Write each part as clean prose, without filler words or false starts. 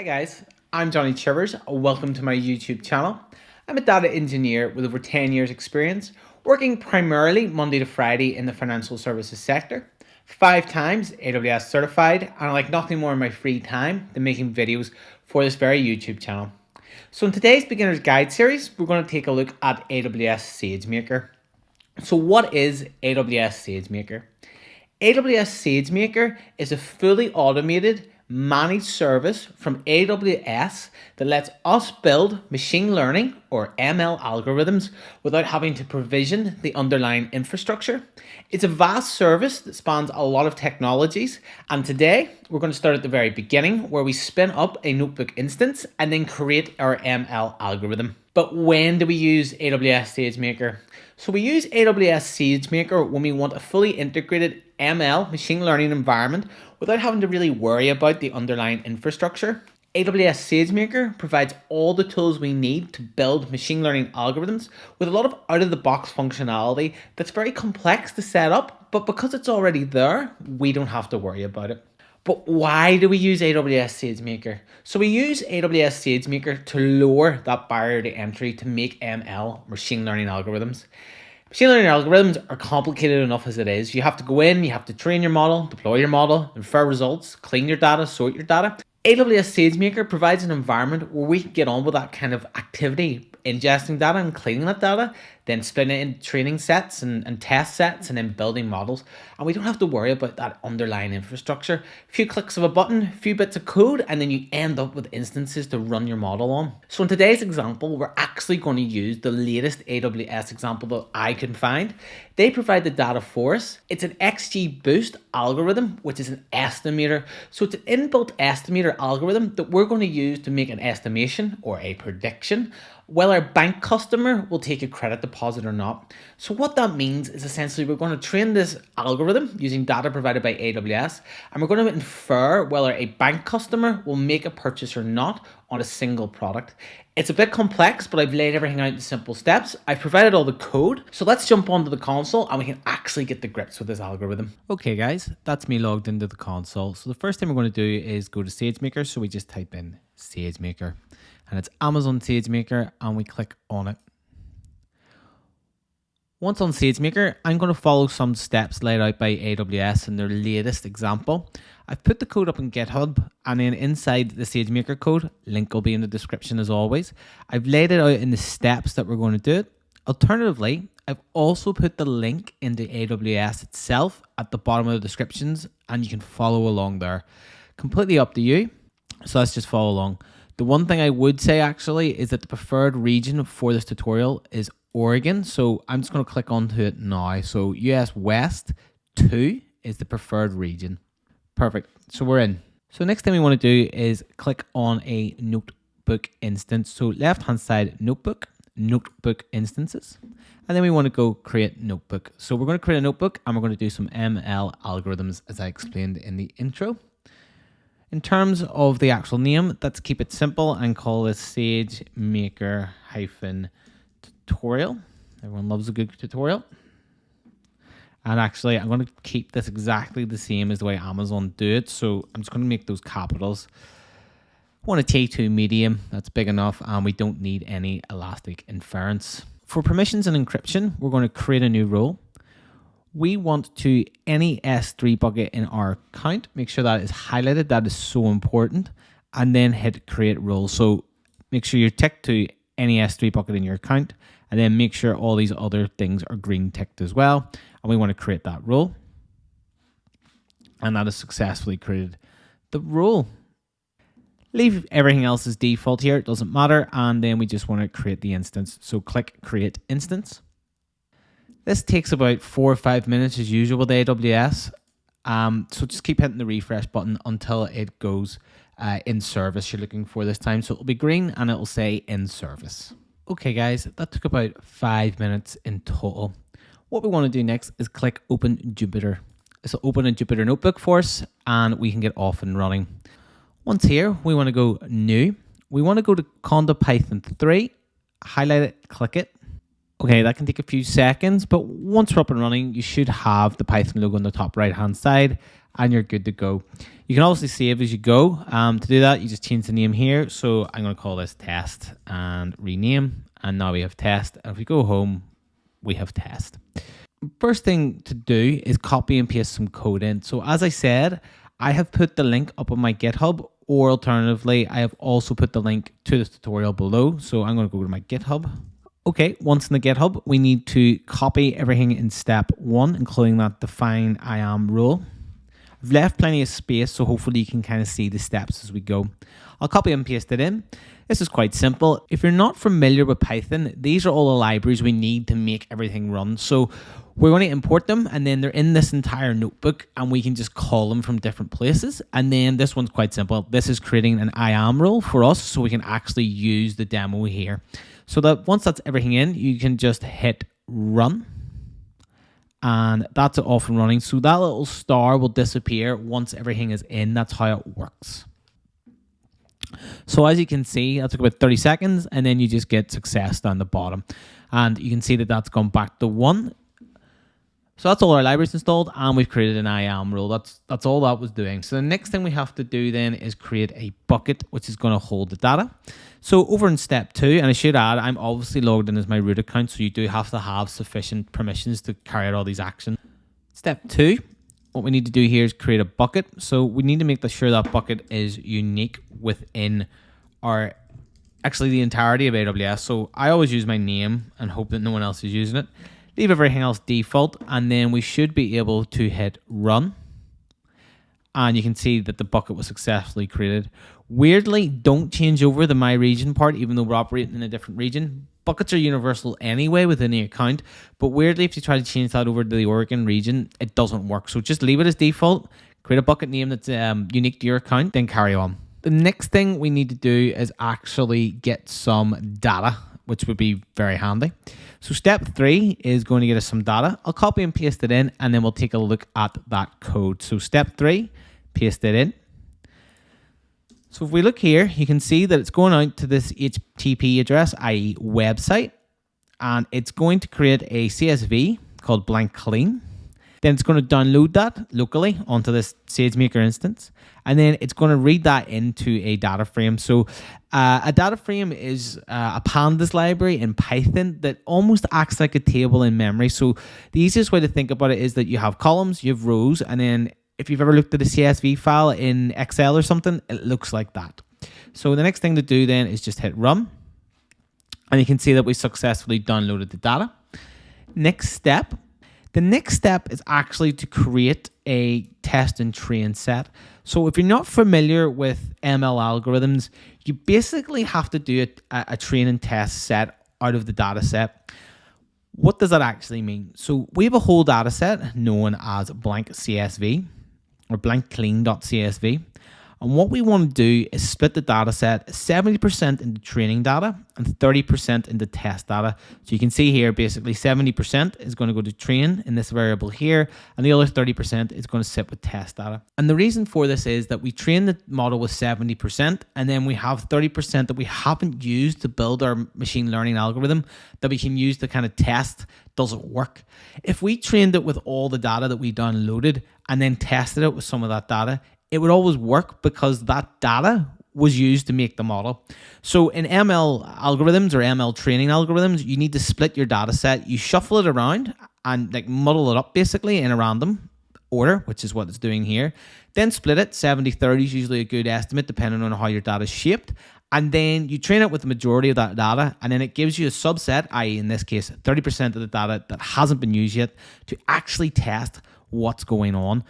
Hi guys, I'm Johnny Chivers. Welcome to my YouTube channel. I'm a data engineer with over 10 years experience, working primarily Monday to Friday in the financial services sector. 5 times AWS certified, and I like nothing more in my free time than making videos for this very YouTube channel. So in today's beginner's guide series, we're going to take a look at AWS SageMaker. So what is AWS SageMaker? AWS SageMaker is a fully automated managed service from AWS that lets us build machine learning or ML algorithms without having to provision the underlying infrastructure. It's a vast service that spans a lot of technologies, and today we're going to start at the very beginning where we spin up a notebook instance and then create our ML algorithm. But when do we use AWS SageMaker? So we use AWS SageMaker when we want a fully integrated ML machine learning environment without having to really worry about the underlying infrastructure. AWS SageMaker provides all the tools we need to build machine learning algorithms with a lot of out-of-the-box functionality that's very complex to set up, but because it's already there, we don't have to worry about it. But why do we use AWS SageMaker? So we use AWS SageMaker to lower that barrier to entry to make ML machine learning algorithms. Machine learning algorithms are complicated enough as it is. You have to go in, you have to train your model, deploy your model, infer results, clean your data, sort your data. AWS SageMaker provides an environment where we can get on with that kind of activity, ingesting data and cleaning that data, then splitting it into training sets and test sets, and then building models. And we don't have to worry about that underlying infrastructure. A few clicks of a button, a few bits of code, and then you end up with instances to run your model on. So in today's example, we're actually going to use the latest AWS example that I can find. They provide the data for us. It's an XGBoost algorithm, which is an estimator. So it's an inbuilt estimator algorithm that we're going to use to make an estimation or a prediction whether a bank customer will take a credit deposit or not. So what that means is essentially we're going to train this algorithm using data provided by AWS, and we're going to infer whether a bank customer will make a purchase or not on a single product. It's a bit complex, but I've laid everything out in simple steps. I've provided all the code. So let's jump onto the console and we can actually get the grips with this algorithm. Okay guys, that's me logged into the console. So the first thing we're going to do is go to SageMaker. So we just type in SageMaker. And it's Amazon SageMaker, and we click on it. Once on SageMaker, I'm going to follow some steps laid out by AWS in their latest example. I've put the code up in Git Hub, and then inside the SageMaker code, link will be in the description as always. I've laid it out in the steps that we're going to do it. Alternatively, I've also put the link into AWS itself at the bottom of the descriptions, and you can follow along there. Completely up to you. So let's just follow along. The one thing I would say actually is that the preferred region for this tutorial is Oregon. So I'm just going to click onto it now. So US West 2 is the preferred region. Perfect. So we're in. So next thing we want to do is click on a notebook instance. So left hand side notebook instances. And then we want to go create notebook. So we're going to create a notebook and we're going to do some ML algorithms as I explained in the intro. In terms of the actual name, let's keep it simple and call this SageMaker tutorial. Everyone loves a good tutorial. And actually, I'm going to keep this exactly the same as the way Amazon do it. So I'm just going to make those capitals. I want a T2 medium, that's big enough, and we don't need any elastic inference. For permissions and encryption, we're going to create a new role. We want to any S3 bucket in our account. Make sure that is highlighted. That is so important. And then hit create role. So make sure you're ticked to any S3 bucket in your account. And then make sure all these other things are green ticked as well. And we want to create that role. And that is successfully created the role. Leave everything else as default here. It doesn't matter. And then we just want to create the instance. So click create instance. This takes about 4 or 5 minutes as usual with AWS. So just keep hitting the refresh button until it goes in service you're looking for this time. So it'll be green and it'll say in service. Okay guys, that took about 5 minutes in total. What we want to do next is click open Jupyter. This will open a Jupyter notebook for us and we can get off and running. Once here, we want to go new. We want to go to Conda Python 3, highlight it, click it. Okay, that can take a few seconds, but once we're up and running, you should have the Python logo on the top right-hand side, and you're good to go. You can also save as you go. To do that, you just change the name here. So I'm going to call this test and rename, and now we have test. And if we go home, we have test. First thing to do is copy and paste some code in. So as I said, I have put the link up on my GitHub, or alternatively, I have also put the link to the tutorial below. So I'm going to go to my GitHub. Okay, once in the GitHub, we need to copy everything in step 1, including that define IAM rule. I've left plenty of space, so hopefully you can kind of see the steps as we go. I'll copy and paste it in. This is quite simple. If you're not familiar with Python, these are all the libraries we need to make everything run. So we're going to import them, and then they're in this entire notebook, and we can just call them from different places. And then this one's quite simple. This is creating an IAM rule for us, so we can actually use the demo here. So that once that's everything in, you can just hit run, and that's it off and running. So that little star will disappear once everything is in. That's how it works. So as you can see, that took about 30 seconds, and then you just get success down the bottom. And you can see that that's gone back to 1. So that's all our libraries installed, and we've created an IAM rule. That's all that was doing. So the next thing we have to do then is create a bucket, which is going to hold the data. So over in step 2, and I should add, I'm obviously logged in as my root account, so you do have to have sufficient permissions to carry out all these actions. Step 2, what we need to do here is create a bucket. So we need to make sure that bucket is unique within actually the entirety of AWS. So I always use my name and hope that no one else is using it. Leave everything else default, and then we should be able to hit run. And you can see that the bucket was successfully created. Weirdly, don't change over the my region part, even though we're operating in a different region. Buckets are universal anyway within the account, but weirdly, if you try to change that over to the Oregon region, it doesn't work. So just leave it as default, create a bucket name that's unique to your account, then carry on. The next thing we need to do is actually get some data, which would be very handy. So step 3 is going to get us some data. I'll copy and paste it in, and then we'll take a look at that code. So step 3, paste it in. So if we look here, you can see that it's going out to this HTTP address, i.e. website, and it's going to create a CSV called blank clean. Then it's going to download that locally onto this SageMaker instance, and then it's going to read that into a data frame. So a data frame is a pandas library in Python that almost acts like a table in memory. So the easiest way to think about it is that you have columns, you have rows, and then if you've ever looked at a CSV file in Excel or something, it looks like that. So the next thing to do then is just hit run, and you can see that we successfully downloaded the data. Next step. The next step is actually to create a test and train set. So if you're not familiar with ML algorithms, you basically have to do a train and test set out of the data set. What does that actually mean? So we have a whole data set known as blank CSV or blank clean.csv. And what we want to do is split the data set 70% into training data and 30% into test data. So you can see here, basically 70% is going to go to train in this variable here, and the other 30% is going to sit with test data. And the reason for this is that we train the model with 70%, and then we have 30% that we haven't used to build our machine learning algorithm that we can use to kind of test, does it work? If we trained it with all the data that we downloaded and then tested it with some of that data, it would always work because that data was used to make the model. So in ML algorithms or ML training algorithms, you need to split your data set. You shuffle it around and like muddle it up basically in a random order, which is what it's doing here. Then split it. 70-30 is usually a good estimate depending on how your data is shaped. And then you train it with the majority of that data, and then it gives you a subset, i.e. in this case, 30% of the data that hasn't been used yet to actually test what's going on.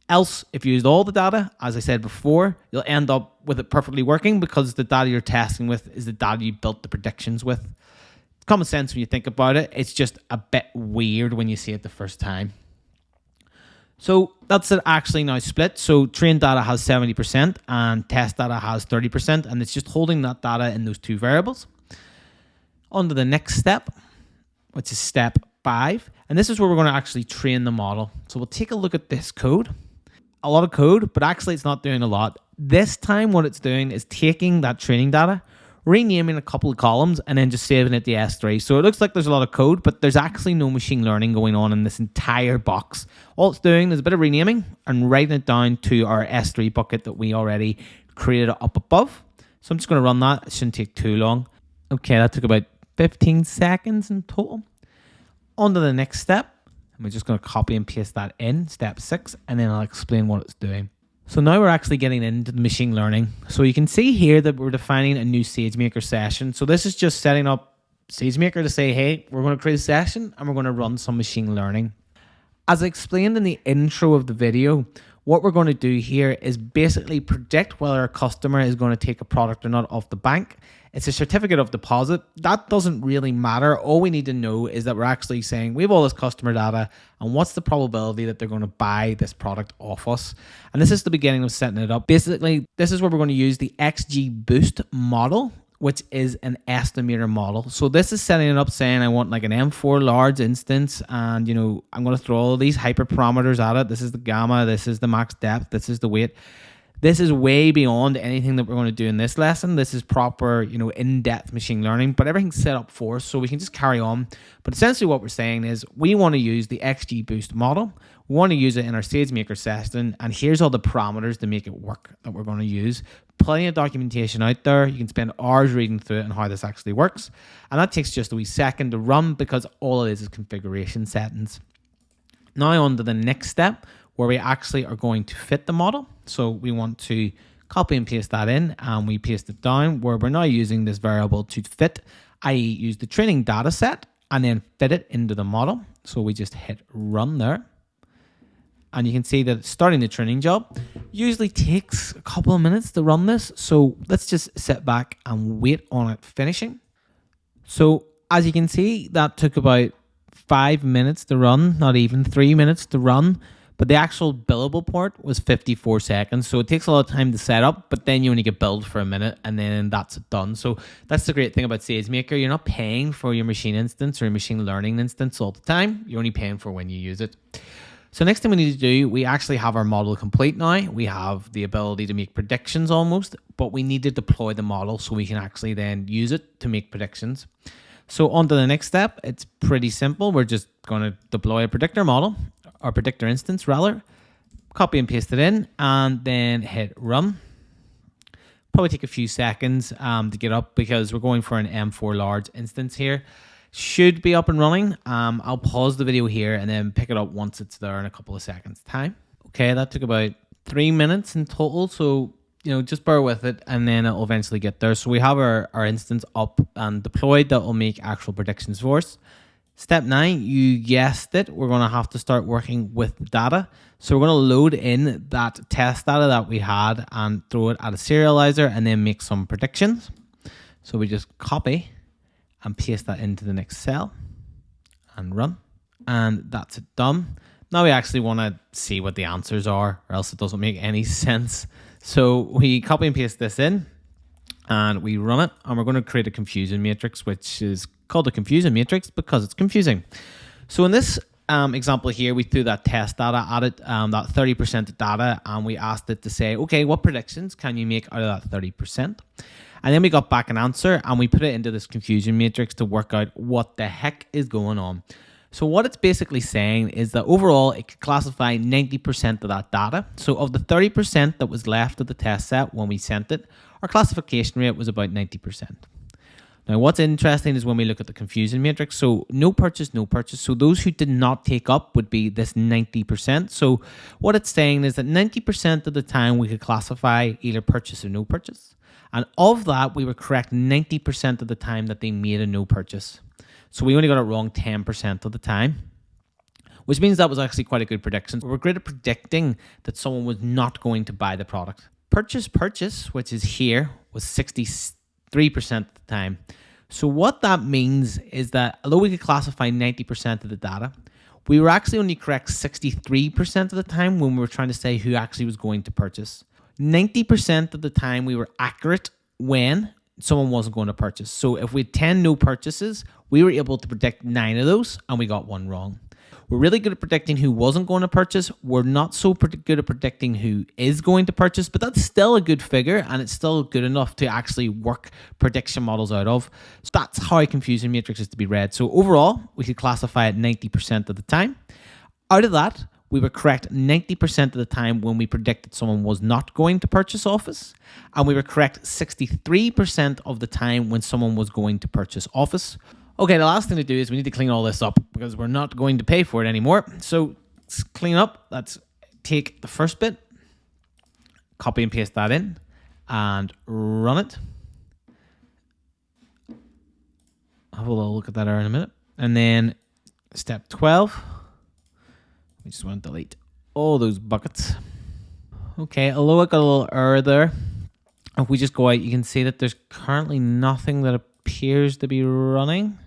Else, if you used all the data, as I said before, you'll end up with it perfectly working because the data you're testing with is the data you built the predictions with. Common sense when you think about it. It's just a bit weird when you see it the first time. So that's it actually now split. So trained data has 70% and test data has 30%, and it's just holding that data in those two variables. On to the next step, which is step 5. And this is where we're going to actually train the model. So we'll take a look at this code. A lot of code, but actually it's not doing a lot. This time what it's doing is taking that training data, renaming a couple of columns, and then just saving it to S3. So it looks like there's a lot of code, but there's actually no machine learning going on in this entire box. All it's doing is a bit of renaming and writing it down to our S3 bucket that we already created up above. So I'm just going to run that. It shouldn't take too long. Okay, that took about 15 seconds in total. On to the next step. And we're just going to copy and paste that in, step 6, and then I'll explain what it's doing. So now we're actually getting into the machine learning. So you can see here that we're defining a new SageMaker session. So this is just setting up SageMaker to say, hey, we're going to create a session and we're going to run some machine learning. As I explained in the intro of the video, what we're going to do here is basically predict whether a customer is going to take a product or not off the bank. It's a certificate of deposit. That doesn't really matter. All we need to know is that we're actually saying we have all this customer data and what's the probability that they're going to buy this product off us. And this is the beginning of setting it up. Basically, this is where we're going to use the XGBoost model, which is an estimator model. So this is setting it up saying I want like an M4 large instance, and I'm going to throw all these hyperparameters at it. This is the gamma, this is the max depth, this is the weight. This is way beyond anything that we're going to do in this lesson. This is proper, in-depth machine learning, but everything's set up for us so we can just carry on. But essentially what we're saying is we want to use the XGBoost model. We want to use it in our SageMaker session, and here's all the parameters to make it work that we're going to use. Plenty of documentation out there. You can spend hours reading through it and how this actually works. And that takes just a wee second to run because all it is configuration settings. Now on to the next step, where we actually are going to fit the model. So we want to copy and paste that in, and we paste it down where we're now using this variable to fit, i.e. use the training data set and then fit it into the model. So we just hit run there. And you can see that starting the training job usually takes a couple of minutes to run this. So let's just sit back and wait on it finishing. So as you can see, that took about 5 minutes to run, not even 3 minutes to run. But the actual billable port was 54 seconds. So it takes a lot of time to set up, but then you only get billed for a minute and then that's it done. So that's the great thing about SageMaker. You're not paying for your machine instance or your machine learning instance all the time. You're only paying for when you use it. So next thing we need to do, we actually have our model complete now. We have the ability to make predictions almost, but we need to deploy the model so we can actually then use it to make predictions. So on to the next step. It's pretty simple. We're just going to deploy a predictor model, or predictor instance rather, copy and paste it in, and then hit run. Probably take a few seconds to get up because we're going for an M4 large instance here. Should be up and running. I'll pause the video here and then pick it up once it's there in a couple of seconds time. Okay, that took about 3 minutes in total. So, just bear with it and then it'll eventually get there. So we have our instance up and deployed that will make actual predictions for us. Step 9, you guessed it, we're going to have to start working with data. So we're going to load in that test data that we had and throw it at a serializer and then make some predictions. So we just copy and paste that into the next cell and run. And that's it done. Now we actually want to see what the answers are, or else it doesn't make any sense. So we copy and paste this in and we run it, and we're going to create a confusion matrix, which is called a confusion matrix because it's confusing. So in this example here, we threw that test data at it, that 30% data, and we asked it to say, okay, what predictions can you make out of that 30%? And then we got back an answer and we put it into this confusion matrix to work out what the heck is going on. So what it's basically saying is that overall it could classify 90% of that data. So of the 30% that was left of the test set when we sent it, our classification rate was about 90%. Now, what's interesting is when we look at the confusion matrix, so no purchase, no purchase. So those who did not take up would be this 90%. So what it's saying is that 90% of the time we could classify either purchase or no purchase. And of that, we were correct 90% of the time that they made a no purchase. So we only got it wrong 10% of the time, which means that was actually quite a good prediction. We're great at predicting that someone was not going to buy the product. Purchase, which is here, was 63% of the time. So what that means is that although we could classify 90% of the data, we were actually only correct 63% of the time when we were trying to say who actually was going to purchase. 90% of the time we were accurate when someone wasn't going to purchase. So if we had 10 no purchases, we were able to predict 9 of those and we got 1 wrong. We're really good at predicting who wasn't going to purchase. We're not so good at predicting who is going to purchase, but that's still a good figure, and it's still good enough to actually work prediction models out of. So that's how a confusion matrix is to be read. So overall, we could classify it 90% of the time. Out of that, we were correct 90% of the time when we predicted someone was not going to purchase Office, and we were correct 63% of the time when someone was going to purchase Office. Okay, the last thing to do is we need to clean all this up because we're not going to pay for it anymore. So let's clean up. Let's take the first bit, copy and paste that in, and run it. Have a little look at that error in a minute. And then step 12. We just want to delete all those buckets. Okay, although I got a little error there, if we just go out, you can see that there's currently nothing that appears to be running.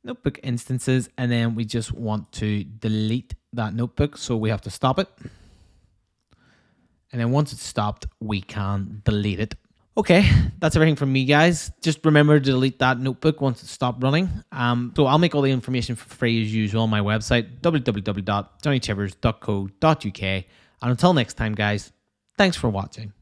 Notebook instances, and then we just want to delete that notebook, so we have to stop it. And then once it's stopped, we can delete it. Okay, that's everything from me, guys. Just remember to delete that notebook once it's stopped running. So I'll make all the information for free as usual on my website, www.johnnychivers.co.uk. And until next time, guys, thanks for watching.